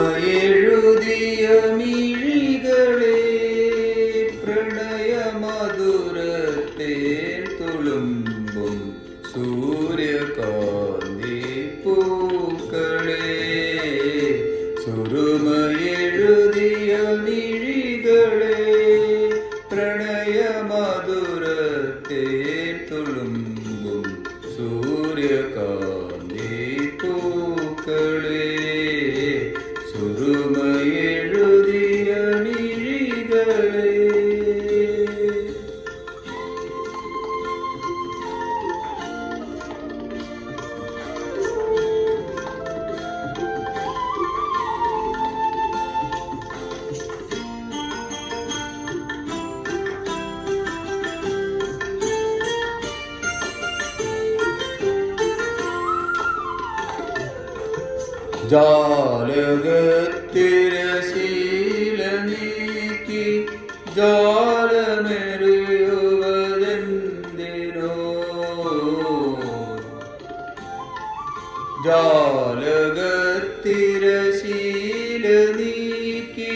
സുറുമയെഴുതിയ മിഴികളെ പ്രണയമധുരത്തേൻ തുളുമ്പും സൂര്യകാന്തി പൂക്കളെ. സുറുമയെഴുതിയ മിഴികളെ പ്രണയമധുരത്തേൻ തുളുമ്പും സൂര്യകാന്തി പൂക്കളെ. സുറുമയെഴുതിയ മിഴികളെ. ജാലകത്തിരശീല നീക്കി ജാലമെറിയുവതെന്തിനോ. ജാലകത്തിരശീല നീക്കി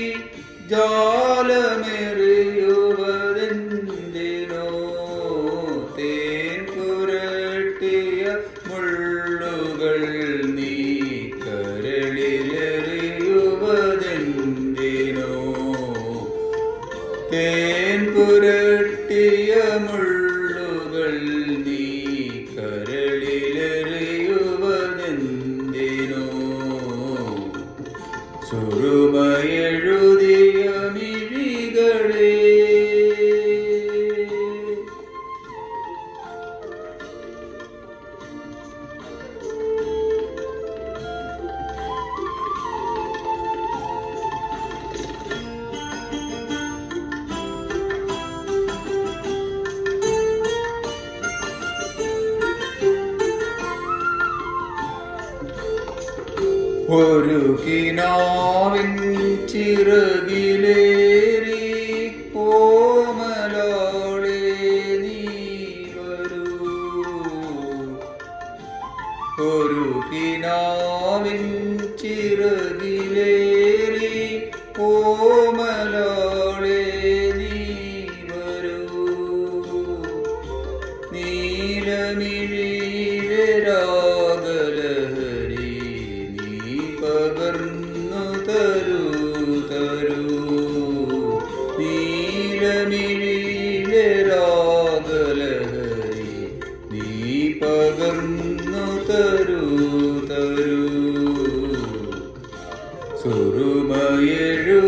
ജാലമെറിയുവതെന്തിനോ. തേൻ പുരട്ടിയ മുള്ളുകൾ നീ കരളിലെറിയുവതെന്തിനോ. തേൻ പുരട്ടിയ മുള്ളുകൾ നീ കരളിലെറിയുവതെന്തിനോ. സുറുമയെഴുതിയ മിഴികളെ. ഒരു കിനാവിൻ ചിറകിലേറി കോമലോളെ നീ വരൂ. ഒരു കിനാവിൻ ചിറകിലേറി കോമലോളെ നീ വരൂ. നീലമിഴിയിലെ രാഗലഹരി പകർന്നു തരൂ തരൂ. നീലമിഴിയിലെ രാഗലഹരി നീ പകർന്നു തരൂ തരൂ. സുറുമയെഴു